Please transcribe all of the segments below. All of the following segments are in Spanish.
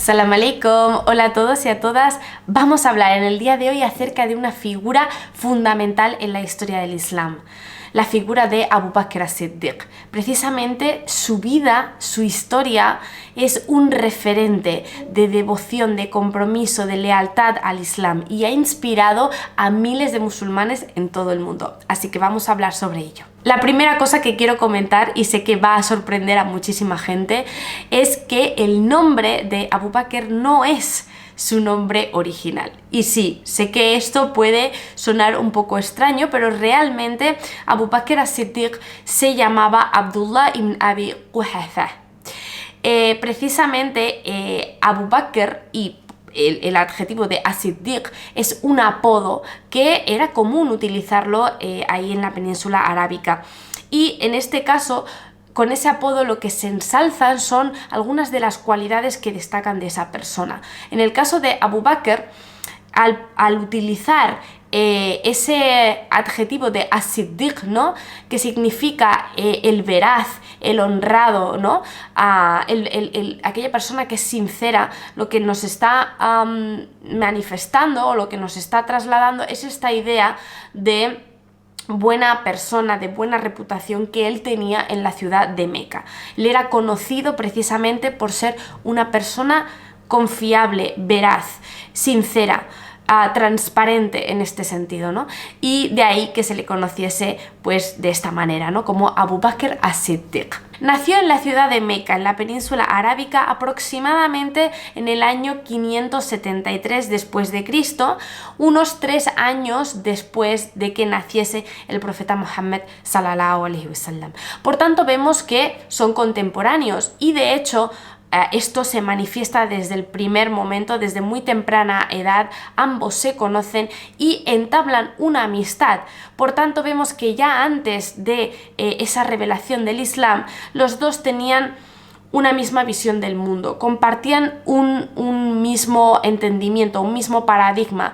Salam alaikum, hola a todos y a todas. Vamos a hablar en el día de hoy acerca de una figura fundamental en la historia del Islam, la figura de Abu Bakr as-Siddiq. Precisamente su vida, su historia es un referente de devoción, de compromiso, de lealtad al Islam y ha inspirado a miles de musulmanes en todo el mundo. Así que vamos a hablar sobre ello. La primera cosa que quiero comentar, y sé que va a sorprender a muchísima gente, es que el nombre de Abu Bakr no es su nombre original. Y sí, sé que esto puede sonar un poco extraño, pero realmente Abu Bakr as-Siddiq se llamaba Abdullah ibn Abi Quhafa. Precisamente Abu Bakr y el adjetivo de as-Siddiq es un apodo que era común utilizarlo ahí en la península arábica. Y en este caso, con ese apodo lo que se ensalzan son algunas de las cualidades que destacan de esa persona. En el caso de Abu Bakr, al utilizar ese adjetivo de as-Siddiq, ¿no?, que significa el veraz, el honrado, ¿no?, aquella persona que es sincera, lo que nos está manifestando o lo que nos está trasladando es esta idea de buena persona, de buena reputación que él tenía en la ciudad de Meca. Él era conocido precisamente por ser una persona confiable, veraz, sincera, transparente en este sentido, ¿no? Y de ahí que se le conociese pues de esta manera, ¿no?, como Abu Bakr as-Siddiq. Nació en la ciudad de Meca, en la península arábica, aproximadamente en el año 573 después de Cristo, unos 3 años después de que naciese el profeta Muhammad sallallahu alaihi wasallam. Por tanto, vemos que son contemporáneos y de hecho esto se manifiesta desde el primer momento, desde muy temprana edad, ambos se conocen y entablan una amistad. Por tanto, vemos que ya antes de esa revelación del Islam, los dos tenían una misma visión del mundo, compartían un mismo entendimiento, un mismo paradigma,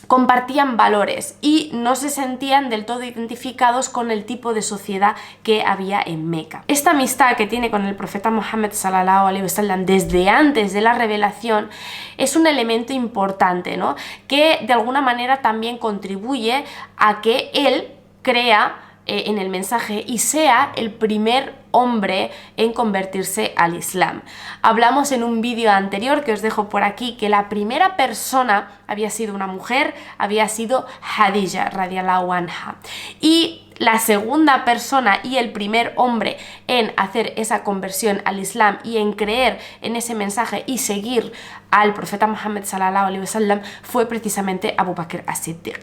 compartían valores y no se sentían del todo identificados con el tipo de sociedad que había en Meca. Esta amistad que tiene con el profeta Muhammad sallallahu alaihi wasallam desde antes de la revelación es un elemento importante, ¿no?, que de alguna manera también contribuye a que él crea en el mensaje y sea el primer hombre en convertirse al Islam. Hablamos en un vídeo anterior que os dejo por aquí que la primera persona había sido una mujer, había sido Khadija radhiyallahu anha, y la segunda persona y el primer hombre en hacer esa conversión al Islam y en creer en ese mensaje y seguir al profeta Muhammad sallallahu alaihi wasallam fue precisamente Abu Bakr as-Siddiq.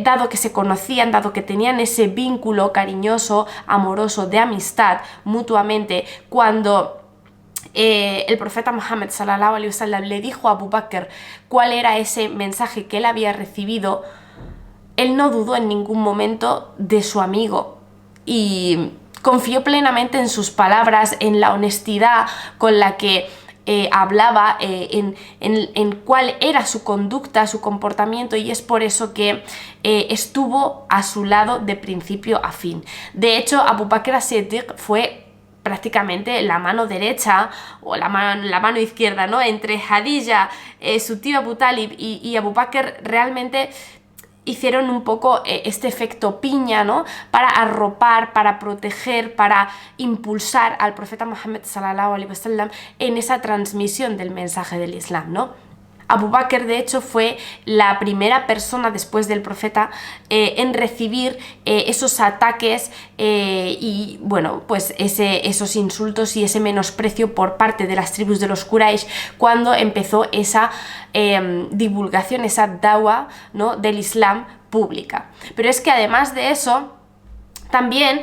Dado que se conocían, dado que tenían ese vínculo cariñoso, amoroso, de amistad mutuamente, cuando el profeta Muhammad sallallahu alaihi wasallam le dijo a Abu Bakr cuál era ese mensaje que él había recibido, él no dudó en ningún momento de su amigo y confió plenamente en sus palabras, en la honestidad con la que hablaba, en cuál era su conducta, su comportamiento, y es por eso que estuvo a su lado de principio a fin. De hecho, Abu Bakr as-Siddiq fue prácticamente la mano derecha o la mano izquierda, ¿no?, entre Khadija, su tío Abu Talib y Abu Bakr. Realmente hicieron un poco este efecto piña, ¿no?, para arropar, para proteger, para impulsar al profeta Muhammad sallallahu alaihi wasallam en esa transmisión del mensaje del Islam, ¿no? Abu Bakr, de hecho, fue la primera persona después del profeta en recibir esos ataques y, bueno, pues esos insultos y ese menosprecio por parte de las tribus de los Quraysh cuando empezó esa divulgación, esa dawa, ¿no?, del Islam pública. Pero es que además de eso, también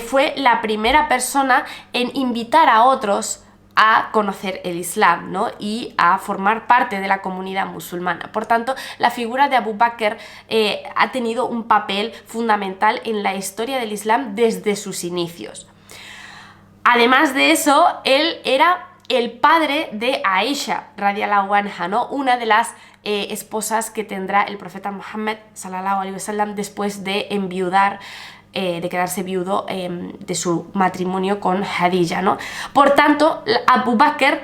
fue la primera persona en invitar a otros a conocer el Islam, ¿no?, y a formar parte de la comunidad musulmana. Por tanto, la figura de Abu Bakr ha tenido un papel fundamental en la historia del Islam desde sus inicios. Además de eso, él era el padre de Aisha radhiyallahu anha, ¿no?, una de las esposas que tendrá el profeta Muhammad sallallahu alaihi wasallam después de enviudar de quedarse viudo de su matrimonio con Khadija, ¿no? Por tanto, Abu Bakr,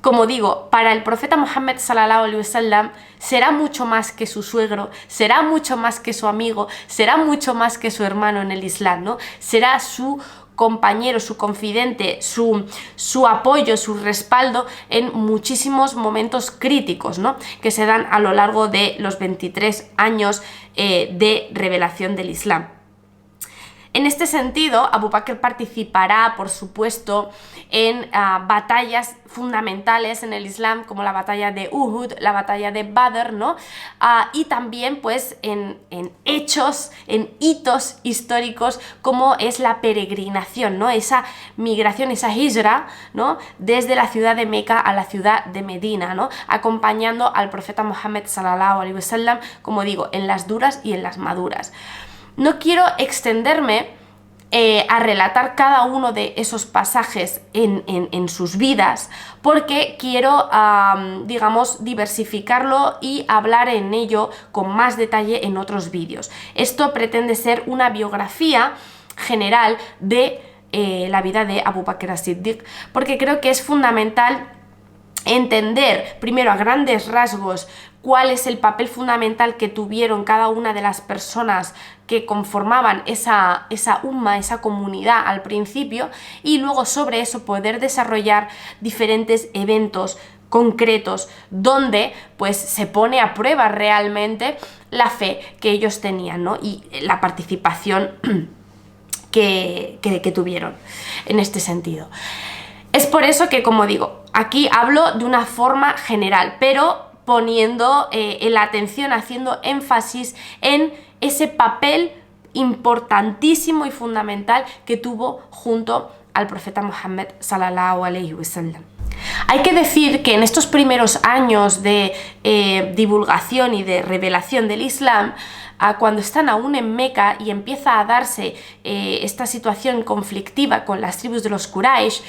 como digo, para el profeta Muhammad sallallahu alaihi wasallam será mucho más que su suegro, será mucho más que su amigo, será mucho más que su hermano en el Islam, ¿no? Será su compañero, su confidente, su apoyo, su respaldo en muchísimos momentos críticos, ¿no? Que se dan a lo largo de los 23 años de revelación del Islam. En este sentido, Abu Bakr participará, por supuesto, en batallas fundamentales en el Islam, como la batalla de Uhud, la batalla de Badr, ¿no? Y también, pues, en hechos, en hitos históricos, como es la peregrinación, ¿no? Esa migración, esa hijra, ¿no? Desde la ciudad de Meca a la ciudad de Medina, ¿no? Acompañando al profeta Muhammad sallallahu alaihi wasallam, como digo, en las duras y en las maduras. No quiero extenderme a relatar cada uno de esos pasajes en sus vidas, porque quiero, digamos, diversificarlo y hablar en ello con más detalle en otros vídeos. Esto pretende ser una biografía general de la vida de Abu Bakr as-Siddiq, porque creo que es fundamental entender, primero a grandes rasgos, cuál es el papel fundamental que tuvieron cada una de las personas que conformaban esa umma, esa comunidad al principio, y luego sobre eso poder desarrollar diferentes eventos concretos donde pues se pone a prueba realmente la fe que ellos tenían, ¿no? Y la participación que tuvieron en este sentido. Es por eso que, como digo, aquí hablo de una forma general, pero poniendo la atención, haciendo énfasis en ese papel importantísimo y fundamental que tuvo junto al profeta Muhammad sallallahu alaihi wasallam. Hay que decir que en estos primeros años de divulgación y de revelación del Islam, cuando están aún en Meca y empieza a darse esta situación conflictiva con las tribus de los Quraysh,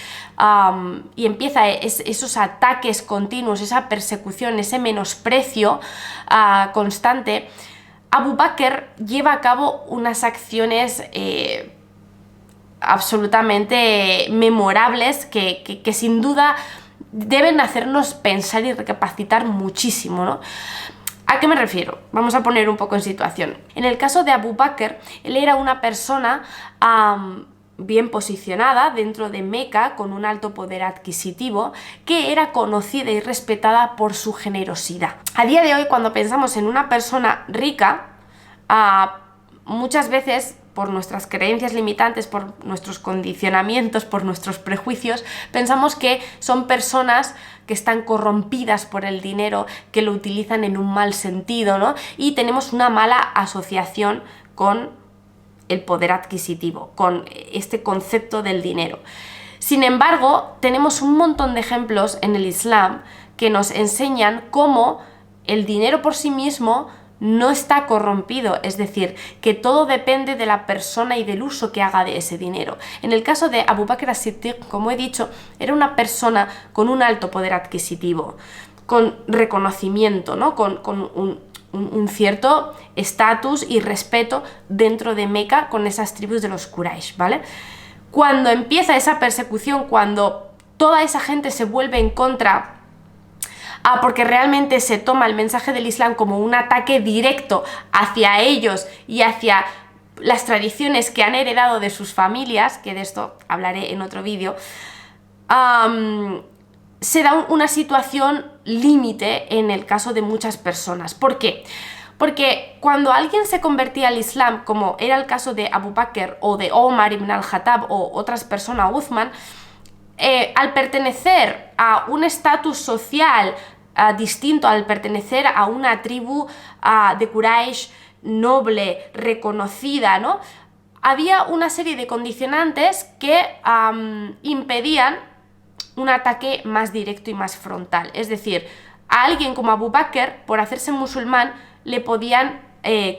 y empieza esos ataques continuos, esa persecución, ese menosprecio constante, Abu Bakr lleva a cabo unas acciones absolutamente memorables que sin duda deben hacernos pensar y recapacitar muchísimo, ¿no? ¿A qué me refiero? Vamos a poner un poco en situación. En el caso de Abu Bakr, él era una persona bien posicionada dentro de Meca, con un alto poder adquisitivo, que era conocida y respetada por su generosidad. A día de hoy, cuando pensamos en una persona rica, muchas veces, por nuestras creencias limitantes, por nuestros condicionamientos, por nuestros prejuicios, pensamos que son personas que están corrompidas por el dinero, que lo utilizan en un mal sentido, ¿no? Y tenemos una mala asociación con el poder adquisitivo, con este concepto del dinero. Sin embargo, tenemos un montón de ejemplos en el Islam que nos enseñan cómo el dinero por sí mismo no está corrompido, es decir, que todo depende de la persona y del uso que haga de ese dinero. En el caso de Abu Bakr as-Siddiq, como he dicho, era una persona con un alto poder adquisitivo, con reconocimiento, ¿no? con un cierto estatus y respeto dentro de Meca con esas tribus de los Quraysh, ¿vale? Cuando empieza esa persecución, cuando toda esa gente se vuelve en contra, porque realmente se toma el mensaje del Islam como un ataque directo hacia ellos y hacia las tradiciones que han heredado de sus familias, que de esto hablaré en otro vídeo, se da una situación límite en el caso de muchas personas. ¿Por qué? Porque cuando alguien se convertía al Islam, como era el caso de Abu Bakr o de Omar ibn al-Khattab o otras personas, Uthman, al pertenecer a un estatus social distinto, al pertenecer a una tribu de Quraysh noble, reconocida, ¿no? Había una serie de condicionantes que impedían un ataque más directo y más frontal. Es decir, a alguien como Abu Bakr, por hacerse musulmán, le podían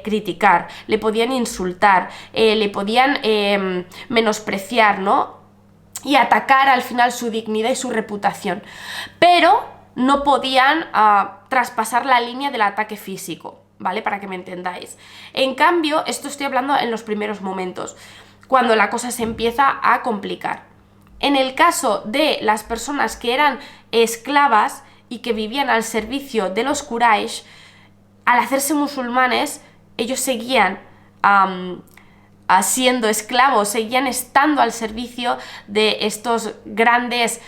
criticar, le podían insultar, le podían menospreciar, ¿no? Y atacar al final su dignidad y su reputación. Pero no podían traspasar la línea del ataque físico. ¿vale? Para que me entendáis. En cambio, esto estoy hablando en los primeros momentos, cuando la cosa se empieza a complicar. En el caso de las personas que eran esclavas y que vivían al servicio de los Quraysh, al hacerse musulmanes, ellos seguían siendo esclavos, seguían estando al servicio de estos grandes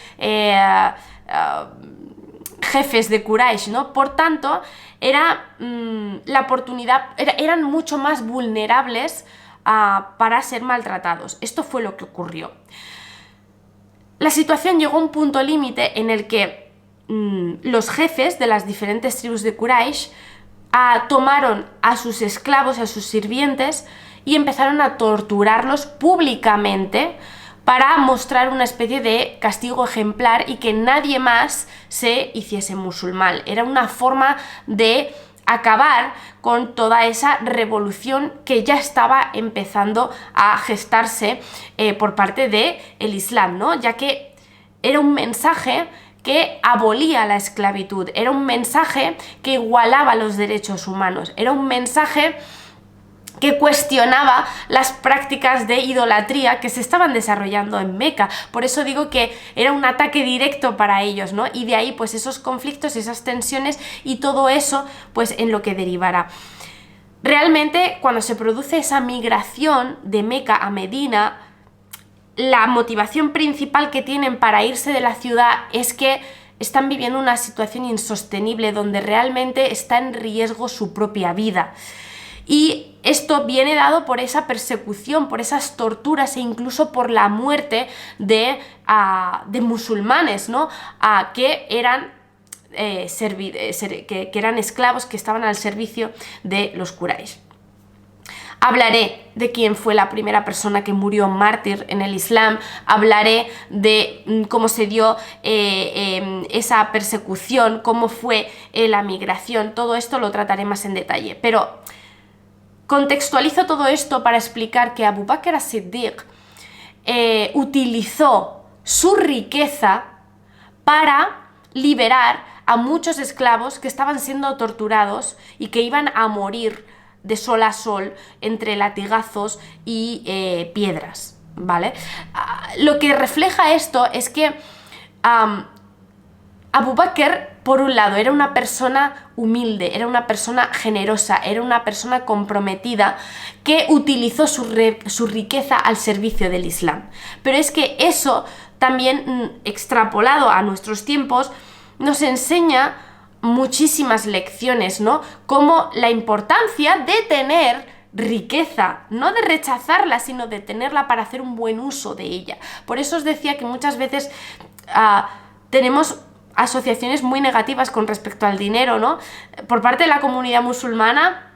jefes de Quraysh, ¿no? Por tanto, era la oportunidad, eran mucho más vulnerables para ser maltratados. Esto fue lo que ocurrió. La situación llegó a un punto límite en el que los jefes de las diferentes tribus de Quraysh tomaron a sus esclavos, a sus sirvientes, y empezaron a torturarlos públicamente para mostrar una especie de castigo ejemplar y que nadie más se hiciese musulmán. Era una forma de acabar con toda esa revolución que ya estaba empezando a gestarse por parte del Islam, ¿no? Ya que era un mensaje que abolía la esclavitud, era un mensaje que igualaba los derechos humanos, era un mensaje que cuestionaba las prácticas de idolatría que se estaban desarrollando en Meca. Por eso digo que era un ataque directo para ellos, ¿no? Y de ahí pues esos conflictos, esas tensiones y todo eso pues en lo que derivará. Realmente cuando se produce esa migración de Meca a Medina, la motivación principal que tienen para irse de la ciudad es que están viviendo una situación insostenible donde realmente está en riesgo su propia vida. Y esto viene dado por esa persecución, por esas torturas e incluso por la muerte de musulmanes, ¿no? Que eran que eran esclavos que estaban al servicio de los Quraysh. Hablaré de quién fue la primera persona que murió mártir en el Islam, hablaré de cómo se dio esa persecución, cómo fue la migración, todo esto lo trataré más en detalle, pero contextualizo todo esto para explicar que Abu Bakr as-Siddiq utilizó su riqueza para liberar a muchos esclavos que estaban siendo torturados y que iban a morir de sol a sol entre latigazos y piedras, ¿vale? Lo que refleja esto es que Abu Bakr, por un lado, era una persona humilde, era una persona generosa, era una persona comprometida que utilizó su riqueza al servicio del Islam. Pero es que eso también, extrapolado a nuestros tiempos, nos enseña muchísimas lecciones, ¿no? Como la importancia de tener riqueza, no de rechazarla, sino de tenerla para hacer un buen uso de ella. Por eso os decía que muchas veces tenemos asociaciones muy negativas con respecto al dinero, ¿no? Por parte de la comunidad musulmana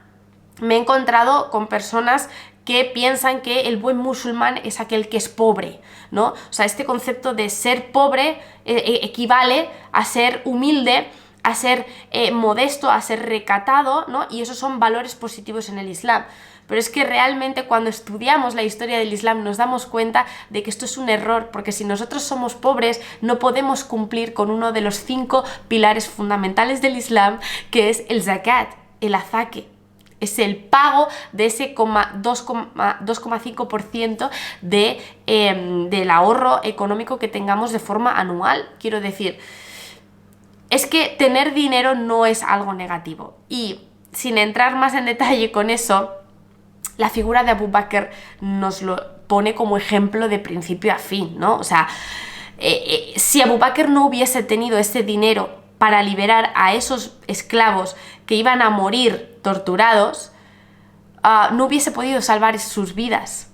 me he encontrado con personas que piensan que el buen musulmán es aquel que es pobre, ¿no? O sea, este concepto de ser pobre equivale a ser humilde, a ser modesto, a ser recatado, ¿no? Y esos son valores positivos en el Islam. Pero es que realmente cuando estudiamos la historia del Islam nos damos cuenta de que esto es un error, porque si nosotros somos pobres no podemos cumplir con uno de los 5 pilares fundamentales del Islam, que es el zakat, el azaque. Es el pago de ese 2,5% del ahorro económico que tengamos de forma anual. Quiero decir, es que tener dinero no es algo negativo. Y sin entrar más en detalle con eso, la figura de Abu Bakr nos lo pone como ejemplo de principio a fin, ¿no? O sea, si Abu Bakr no hubiese tenido ese dinero para liberar a esos esclavos que iban a morir torturados, no hubiese podido salvar sus vidas.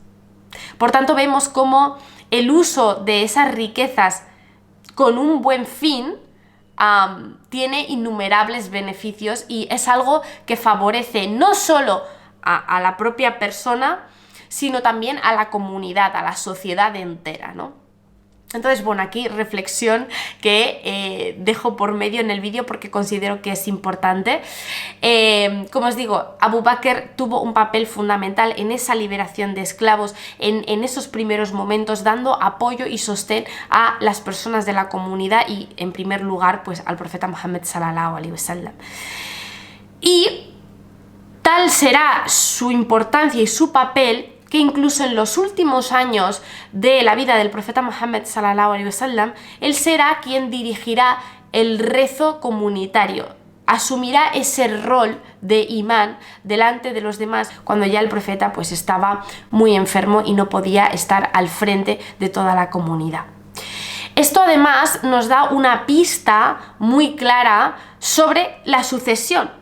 Por tanto, vemos cómo el uso de esas riquezas con un buen fin tiene innumerables beneficios y es algo que favorece no solo a la propia persona, sino también a la comunidad, a la sociedad entera, ¿no? Entonces, bueno, aquí reflexión que dejo por medio en el vídeo porque considero que es importante. Como os digo, Abu Bakr tuvo un papel fundamental en esa liberación de esclavos, en esos primeros momentos, dando apoyo y sostén a las personas de la comunidad y, en primer lugar, pues al profeta Muhammad sallallahu alaihi wasallam. Y Tal será su importancia y su papel que incluso en los últimos años de la vida del profeta Muhammad sallallahu alaihi wasallam, él será quien dirigirá el rezo comunitario, asumirá ese rol de imán delante de los demás cuando ya el profeta pues estaba muy enfermo y no podía estar al frente de toda la comunidad. Esto además nos da una pista muy clara sobre la sucesión.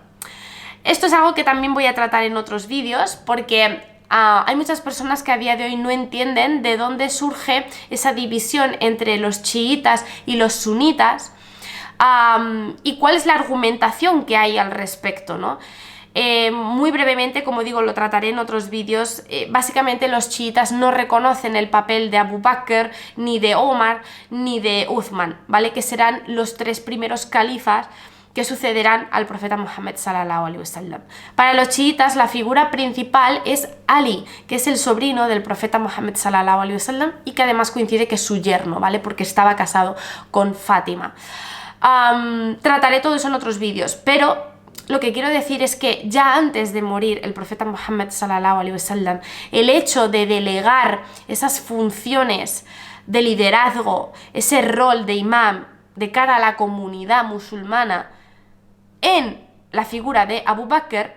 Esto es algo que también voy a tratar en otros vídeos porque hay muchas personas que a día de hoy no entienden de dónde surge esa división entre los chiitas y los sunitas y cuál es la argumentación que hay al respecto, ¿no? Muy brevemente, como digo, lo trataré en otros vídeos. Básicamente los chiitas no reconocen el papel de Abu Bakr, ni de Omar, ni de Uthman, ¿vale? Que serán los 3 primeros califas que sucederán al profeta Muhammad sallallahu alaihi wasallam. Para los chiitas la figura principal es Ali, que es el sobrino del profeta Muhammad sallallahu alaihi wasallam y que además coincide que es su yerno, ¿vale? Porque estaba casado con Fátima. Trataré todo eso en otros vídeos, pero lo que quiero decir es que ya antes de morir el profeta Muhammad sallallahu alaihi wasallam, el hecho de delegar esas funciones de liderazgo, ese rol de imam de cara a la comunidad musulmana en la figura de Abu Bakr,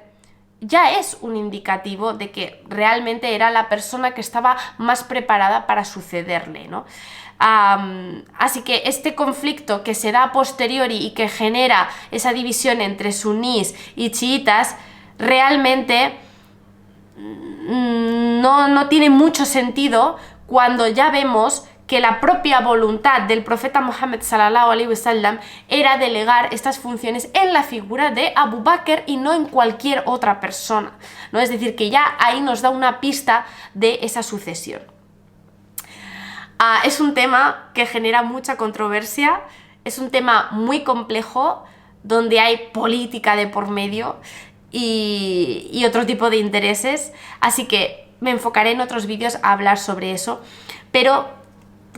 ya es un indicativo de que realmente era la persona que estaba más preparada para sucederle, ¿no? Así que este conflicto que se da a posteriori y que genera esa división entre sunís y chiitas realmente no tiene mucho sentido cuando ya vemos que la propia voluntad del profeta Muhammad sallallahu alaihi wasallam era delegar estas funciones en la figura de Abu Bakr y no en cualquier otra persona, ¿no? Es decir, que ya ahí nos da una pista de esa sucesión. Es un tema que genera mucha controversia, es un tema muy complejo, donde hay política de por medio y otro tipo de intereses, así que me enfocaré en otros vídeos a hablar sobre eso, pero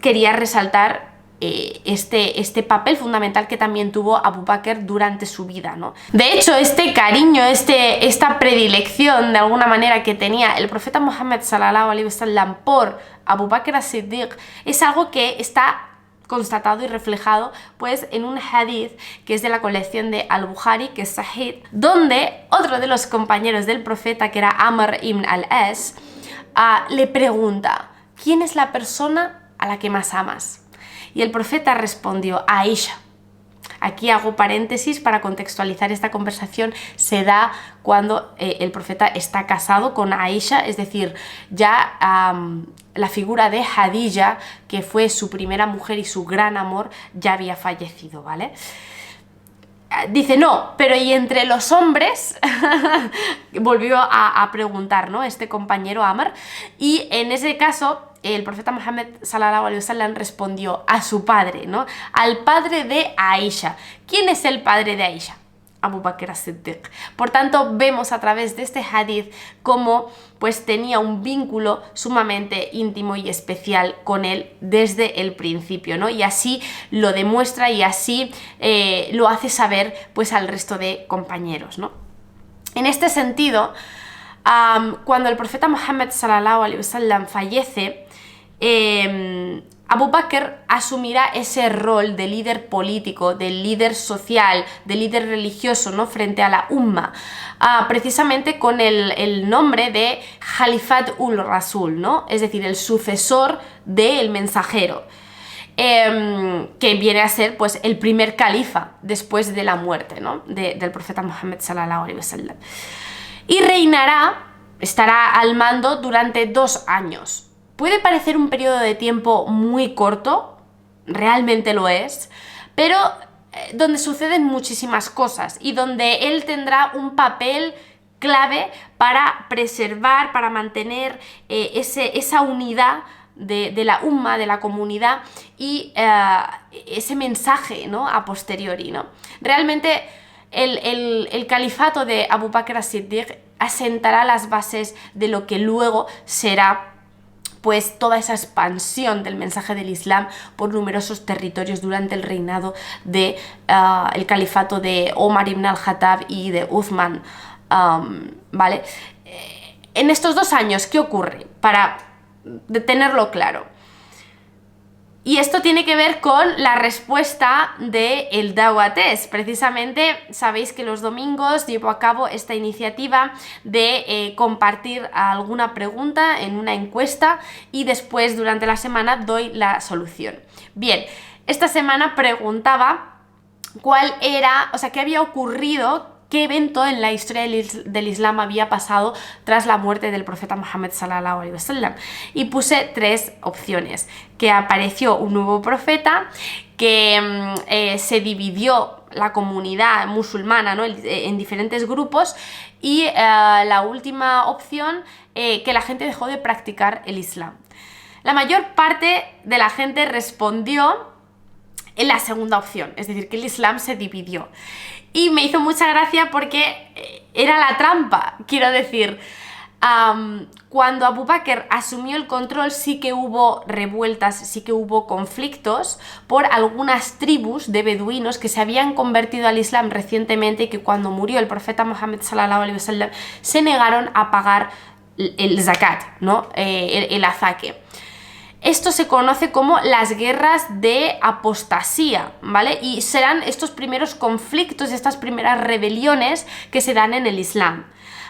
quería resaltar este papel fundamental que también tuvo Abu Bakr durante su vida, ¿no? De hecho, este cariño, esta predilección de alguna manera que tenía el profeta Muhammad sallallahu alaihi wasallam por Abu Bakr as-Siddiq es algo que está constatado y reflejado pues en un hadith que es de la colección de Al-Bukhari, que es Sahih, donde otro de los compañeros del profeta, que era Amr ibn al-As, le pregunta: ¿quién es la persona a la que más amas? Y el profeta respondió: Aisha. Aquí hago paréntesis para contextualizar esta conversación. Se da cuando el profeta está casado con Aisha, es decir, ya la figura de Hadija, que fue su primera mujer y su gran amor, ya había fallecido, ¿vale? Dice: no, pero ¿y entre los hombres? Volvió a preguntar, ¿no?, este compañero Amr, y en ese caso el profeta Muhammad sallallahu alaihi wasallam respondió: a su padre, ¿no?, al padre de Aisha. ¿Quién es el padre de Aisha? Abu Bakr as-Siddiq. Por tanto, vemos a través de este hadith cómo pues tenía un vínculo sumamente íntimo y especial con él desde el principio, ¿no? Y así lo demuestra y así lo hace saber pues al resto de compañeros, ¿no? En este sentido, cuando el profeta Muhammad sallallahu alaihi wasallam fallece, Abu Bakr asumirá ese rol de líder político, de líder social, de líder religioso, ¿no?, frente a la umma, precisamente con el nombre de Khalifat ul Rasul, ¿no?, es decir, el sucesor del mensajero, que viene a ser pues el primer califa después de la muerte, ¿no?, del profeta Muhammad sallallahu alaihi wasallam. Y estará al mando durante 2 años. Puede parecer un periodo de tiempo muy corto, realmente lo es, pero donde suceden muchísimas cosas y donde él tendrá un papel clave para preservar, para mantener esa unidad de la umma, de la comunidad, y ese mensaje, ¿no?, a posteriori, ¿no? Realmente el califato de Abu Bakr as-Siddiq asentará las bases de lo que luego será pues toda esa expansión del mensaje del Islam por numerosos territorios durante el reinado de el califato de Omar ibn al-Khattab y de Uthman ¿vale? En estos 2 años, ¿qué ocurre? Para tenerlo claro. Y esto tiene que ver con la respuesta del Dawah Test. Precisamente sabéis que los domingos llevo a cabo esta iniciativa de compartir alguna pregunta en una encuesta y después durante la semana doy la solución. Bien, esta semana preguntaba cuál era, o sea, qué había ocurrido, qué evento en la historia del Islam había pasado tras la muerte del profeta Muhammad sallallahu alaihi wasallam, y puse 3 opciones: que apareció un nuevo profeta, que se dividió la comunidad musulmana, ¿no?, en diferentes grupos, y la última opción, que la gente dejó de practicar el Islam. La mayor parte de la gente respondió en la segunda opción, es decir, que el Islam se dividió. Y me hizo mucha gracia porque era la trampa, quiero decir, cuando Abu Bakr asumió el control sí que hubo revueltas, sí que hubo conflictos por algunas tribus de beduinos que se habían convertido al Islam recientemente y que cuando murió el profeta Muhammad sallallahu alaihi wasallam se negaron a pagar el zakat, ¿no?, el azaque. Esto se conoce como las guerras de apostasía, ¿vale? Y serán estos primeros conflictos, estas primeras rebeliones que se dan en el Islam,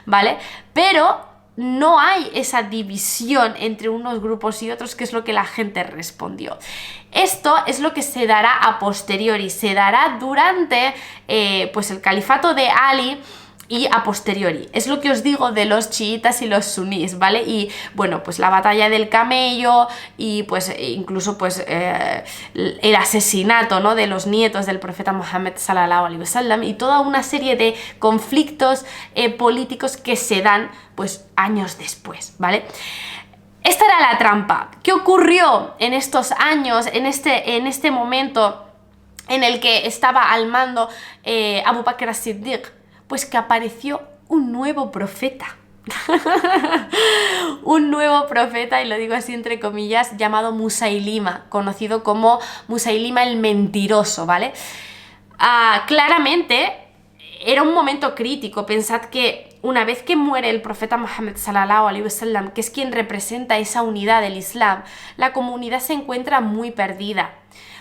¿vale? Pero no hay esa división entre unos grupos y otros, que es lo que la gente respondió. Esto es lo que se dará a posteriori, se dará durante pues el califato de Ali y a posteriori. Es lo que os digo de los chiitas y los sunís, ¿vale? Y bueno, pues la batalla del camello y pues incluso pues el asesinato, ¿no?, de los nietos del profeta Muhammad sallallahu alaihi wasallam, y toda una serie de conflictos políticos que se dan pues años después, ¿vale? Esta era la trampa. ¿Qué ocurrió en estos años, en este momento en el que estaba al mando Abu Bakr as-Siddiq? Pues que apareció un nuevo profeta. Un nuevo profeta, y lo digo así entre comillas, llamado Musailima, conocido como Musailima el mentiroso, ¿vale? Claramente era un momento crítico. Pensad que una vez que muere el profeta Muhammad sallallahu alaihi wasallam, que es quien representa esa unidad del Islam, la comunidad se encuentra muy perdida.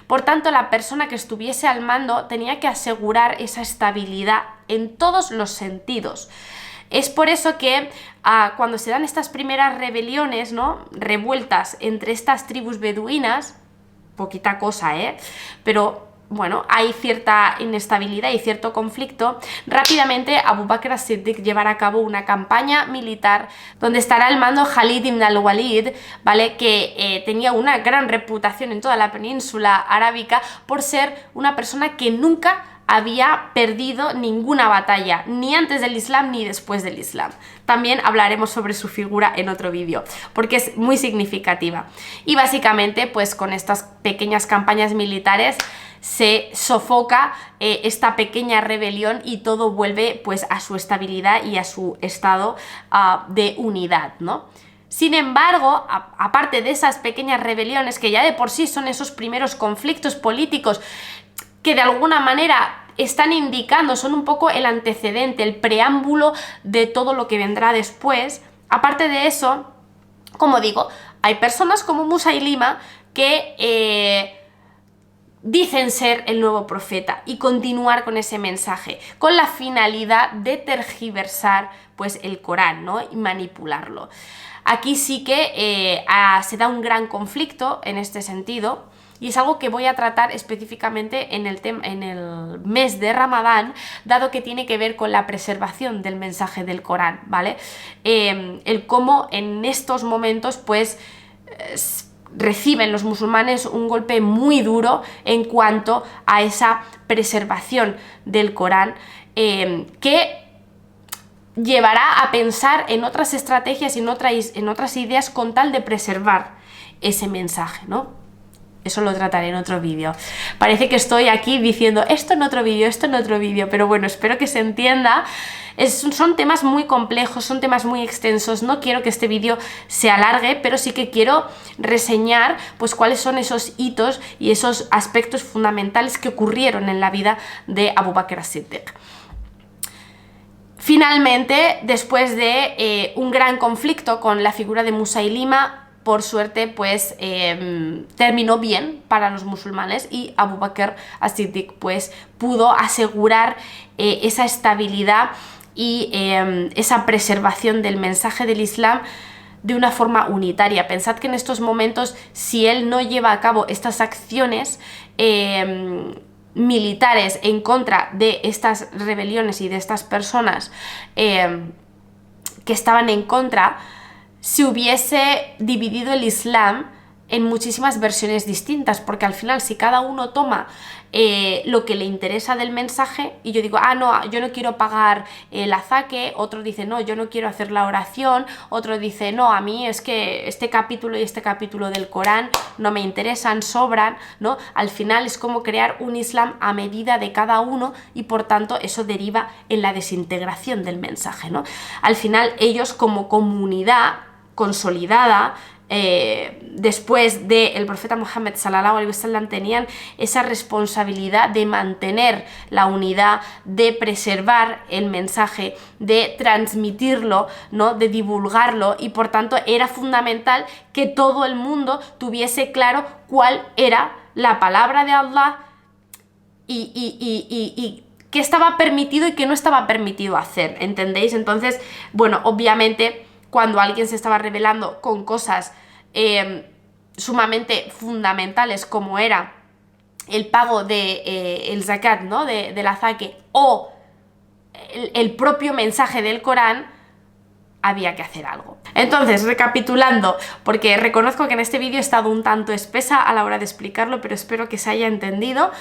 Por tanto, la persona que estuviese al mando tenía que asegurar esa estabilidad en todos los sentidos. Es por eso que cuando se dan estas primeras rebeliones, ¿no?, revueltas entre estas tribus beduinas, poquita cosa, pero bueno, hay cierta inestabilidad y cierto conflicto, rápidamente Abu Bakr as-Siddiq llevará a cabo una campaña militar donde estará al mando Khalid ibn al-Walid, ¿vale?, que tenía una gran reputación en toda la península arábiga por ser una persona que nunca había perdido ninguna batalla, ni antes del Islam ni después del Islam. También hablaremos sobre su figura en otro vídeo, porque es muy significativa. Y básicamente, pues con estas pequeñas campañas militares se sofoca esta pequeña rebelión y todo vuelve pues a su estabilidad y a su estado de unidad, ¿no? Sin embargo, aparte de esas pequeñas rebeliones que ya de por sí son esos primeros conflictos políticos que de alguna manera están indicando, son un poco el antecedente, el preámbulo de todo lo que vendrá después, aparte de eso, como digo, hay personas como Musailima que dicen ser el nuevo profeta y continuar con ese mensaje, con la finalidad de tergiversar pues el Corán, ¿no?, y manipularlo. Aquí sí que se da un gran conflicto en este sentido, y es algo que voy a tratar específicamente en el mes de Ramadán, dado que tiene que ver con la preservación del mensaje del Corán, ¿vale? El cómo en estos momentos pues reciben los musulmanes un golpe muy duro en cuanto a esa preservación del Corán, que llevará a pensar en otras estrategias y en otras ideas con tal de preservar ese mensaje, ¿no? Eso lo trataré en otro vídeo. Parece que estoy aquí diciendo esto en otro vídeo, pero bueno, espero que se entienda. Son temas muy complejos, son temas muy extensos, no quiero que este vídeo se alargue, pero sí que quiero reseñar pues cuáles son esos hitos y esos aspectos fundamentales que ocurrieron en la vida de Abu Bakr as-Siddiq. Finalmente, después de un gran conflicto con la figura de Musailima, por suerte, pues terminó bien para los musulmanes y Abu Bakr as-Siddiq pues pudo asegurar esa estabilidad y esa preservación del mensaje del Islam de una forma unitaria. Pensad que en estos momentos, si él no lleva a cabo estas acciones militares en contra de estas rebeliones y de estas personas que estaban en contra, se hubiese dividido el Islam en muchísimas versiones distintas, porque al final, si cada uno toma lo que le interesa del mensaje, y yo digo, ah, no, yo no quiero pagar el azaque, otro dice, no, yo no quiero hacer la oración, otro dice, no, a mí es que este capítulo y este capítulo del Corán no me interesan, sobran, ¿no? Al final es como crear un Islam a medida de cada uno y por tanto eso deriva en la desintegración del mensaje, ¿no? Al final ellos como comunidad consolidada, después del profeta Muhammad sallallahu alaihi wasallam, tenían esa responsabilidad de mantener la unidad, de preservar el mensaje, de transmitirlo, ¿no? De divulgarlo, y por tanto era fundamental que todo el mundo tuviese claro cuál era la palabra de Allah y qué estaba permitido y qué no estaba permitido hacer, ¿entendéis? Entonces, bueno, obviamente cuando alguien se estaba rebelando con cosas sumamente fundamentales como era el pago de el zakat, ¿no? del azaque, o el propio mensaje del Corán, había que hacer algo. Entonces, recapitulando, porque reconozco que en este vídeo he estado un tanto espesa a la hora de explicarlo, pero espero que se haya entendido,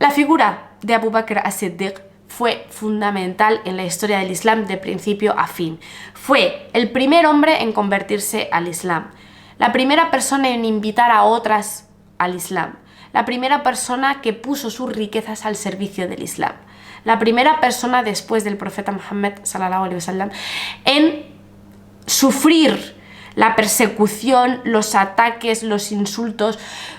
la figura de Abu Bakr as-Siddiq fue fundamental en la historia del Islam de principio a fin. Fue el primer hombre en convertirse al Islam, la primera persona en invitar a otras al Islam, la primera persona que puso sus riquezas al servicio del Islam, la primera persona después del profeta Muhammad sallallahu alaihi wasallam en sufrir la persecución, los ataques, los insultos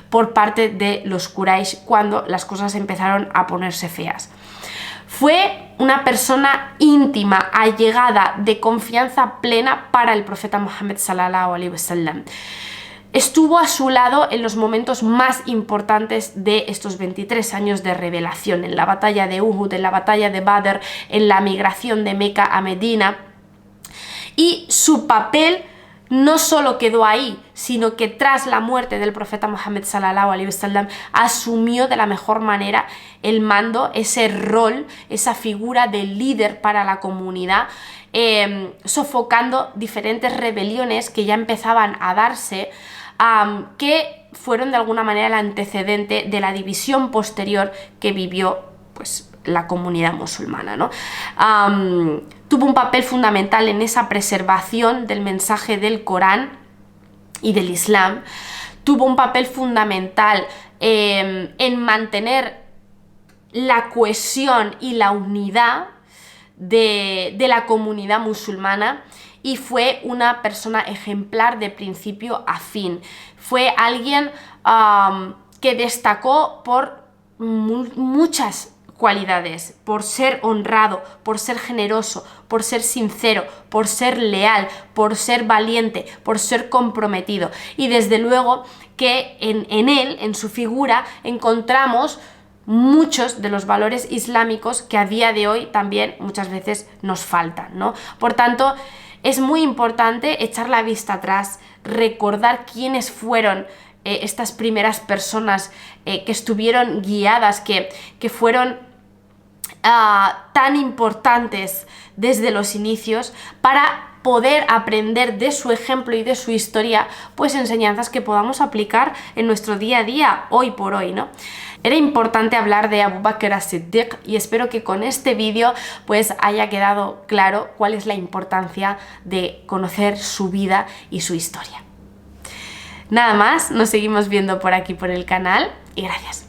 por parte de los Quraysh cuando las cosas empezaron a ponerse feas. Fue una persona íntima, allegada, de confianza plena para el profeta Muhammad sallallahu alaihi wasallam. Estuvo a su lado en los momentos más importantes de estos 23 años de revelación, en la batalla de Uhud, en la batalla de Badr, en la migración de Meca a Medina, y su papel no solo quedó ahí, sino que tras la muerte del profeta Muhammad sallallahu alaihi wasallam asumió de la mejor manera el mando, ese rol, esa figura de líder para la comunidad, sofocando diferentes rebeliones que ya empezaban a darse, que fueron de alguna manera el antecedente de la división posterior que vivió pues la comunidad musulmana, ¿no? Tuvo un papel fundamental en esa preservación del mensaje del Corán y del Islam, tuvo un papel fundamental en mantener la cohesión y la unidad de la comunidad musulmana, y fue una persona ejemplar de principio a fin. Fue alguien que destacó por muchas cualidades, por ser honrado, por ser generoso, por ser sincero, por ser leal, por ser valiente, por ser comprometido. Y desde luego que en él, en su figura, encontramos muchos de los valores islámicos que a día de hoy también muchas veces nos faltan, ¿no? Por tanto, es muy importante echar la vista atrás, recordar quiénes fueron estas primeras personas que estuvieron guiadas, que fueron tan importantes desde los inicios, para poder aprender de su ejemplo y de su historia, pues enseñanzas que podamos aplicar en nuestro día a día, hoy por hoy, ¿no? Era importante hablar de Abu Bakr as-Siddiq y espero que con este vídeo pues haya quedado claro cuál es la importancia de conocer su vida y su historia. Nada más, nos seguimos viendo por aquí por el canal y gracias.